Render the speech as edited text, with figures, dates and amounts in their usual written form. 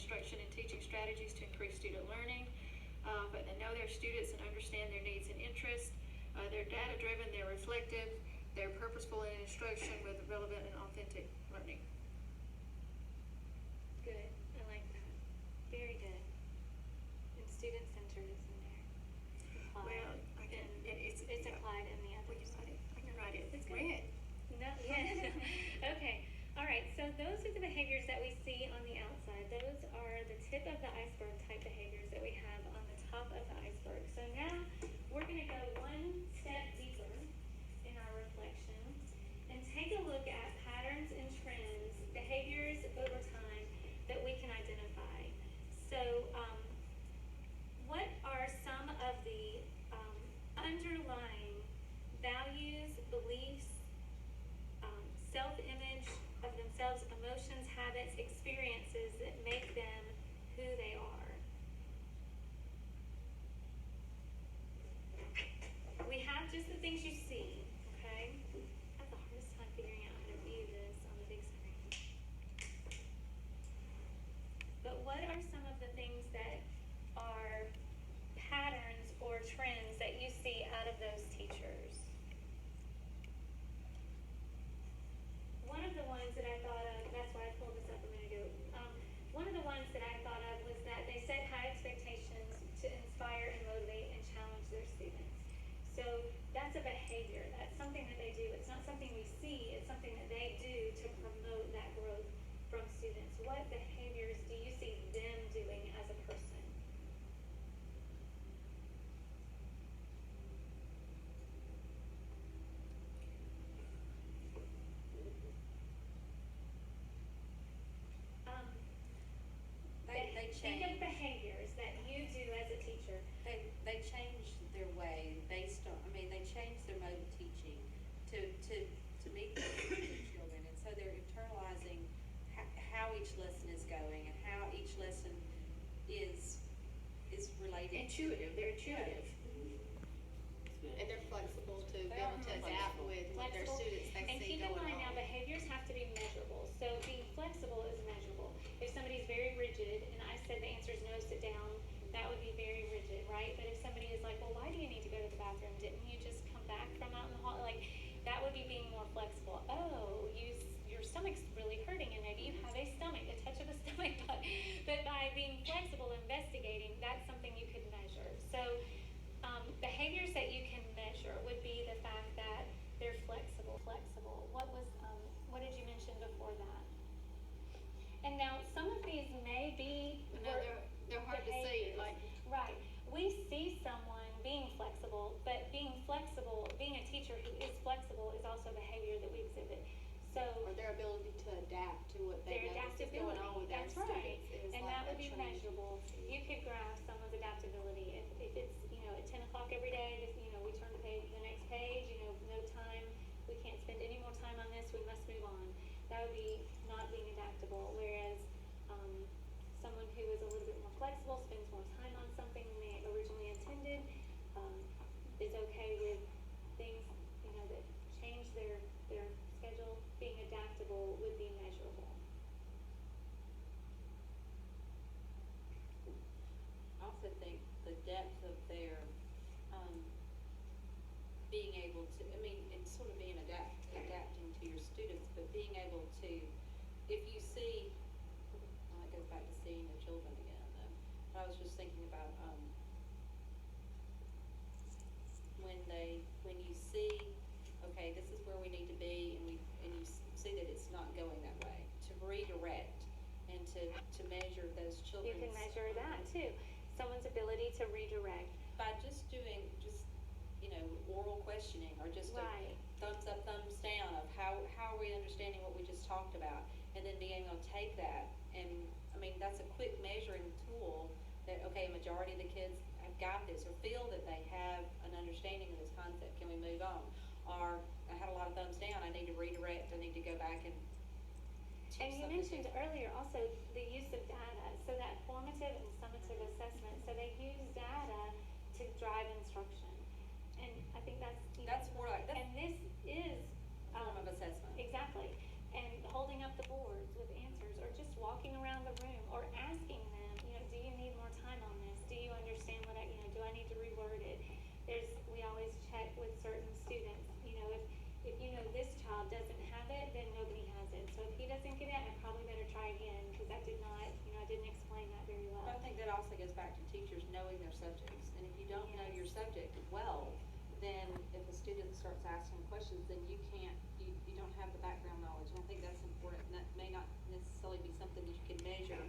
instruction and teaching strategies to increase student learning. But they know their students and understand their needs and interests. They're data-driven, they're reflective, they're purposeful in instruction with relevant and authentic learning. Good. I like that. Very good. And student-centered is in there. Applied. Well, I can. It's applied in the other. I can write it. It's good. Red. No. Yeah. Okay. All right. So those are the behaviors that we see on the outside. Those are the tip of the iceberg type behaviors that we have on the top of the iceberg. So now we're going to go one step deeper in our reflection and take a look at patterns and trends, behaviors over time that we can identify. So what are some of the underlying values, beliefs, self-image of themselves, emotions, habits, experiences that make them who they are? We have just the things you see, okay? I have the hardest time figuring out how to view this on the big screen. But what are some of the things that are patterns or trends that you see out of those teachers? One of the ones that I thought of, that's why I pulled this up a minute ago, one of the ones that I thought of was that they set high expectations to inspire and motivate and challenge their students. So that's a behavior. That's something that they do. It's not something we see. It's something that they do to promote that growth from students. What behaviors do you see them doing as a person? They Think change. of behaviors that you do as a teacher. They change their way based on. I mean, they change their mode of teaching to meet the children, and so they're internalizing how each lesson is going and how each lesson is related. Intuitive. They're intuitive. And they're flexible to be able to adapt with what their students they And see keep in going mind now, on. behaviors have to be measurable. So being flexible is measurable. If somebody's very rigid, and I said the answer is no, sit down, that would be very rigid, right? But if somebody is like, well, why do you need to go to the bathroom? Didn't you just come back from out in the hall? Like, that would be being more flexible. Oh, your stomach's really hurting, and maybe you have a stomach, a touch of a stomach bug. But by being flexible, investigating, that's something you could measure. So behaviors that you can measure would be the fact that they're flexible. What did you mention before that? And now some of these may be They're hard to see. Like, right. We see someone being flexible, but being a teacher who is flexible is also behavior that we exhibit. So, or their ability to adapt to what they notice is going on with their that's right. students. Is And like that would a be trend. measurable. You could graph someone's adaptability. If it's, at 10 o'clock every day, we turn to the next page, no time, we can't spend any more time on this, we must move on. That would be not being adaptable. Whereas someone who is a little bit more flexible, spends more time on something than they originally intended, is okay with things, that change their schedule. Being adaptable would be measurable. I also think the depth of their being able to, it's sort of being adapting to your students, but being able to, if you see, well, it goes back to seeing your children again, though. But I was just thinking about when you see, okay, this is where we need to be, and you see that it's not going that way, to redirect and to measure those children. You can measure that too. Someone's ability to redirect. By just doing oral questioning, or just right. a thumbs up, thumbs down of how are we understanding what we just talked about, and then being able to take that, and that's a quick measuring tool that, okay, a majority of the kids have got this, or feel that they have an understanding of this concept. Can we move on? Or I had a lot of thumbs down, I need to redirect, I need to go back and you mentioned earlier also the use of data, so that formative and summative assessment. So they use data to drive instruction, and I think that's more like that. And this is form of assessment. Exactly. And holding up the boards with answers, or just walking around the room, or asking teachers knowing their subjects. And if you don't know your subject well, then if a student starts asking questions, then you can't, you don't have the background knowledge. And I think that's important. And that may not necessarily be something that you can measure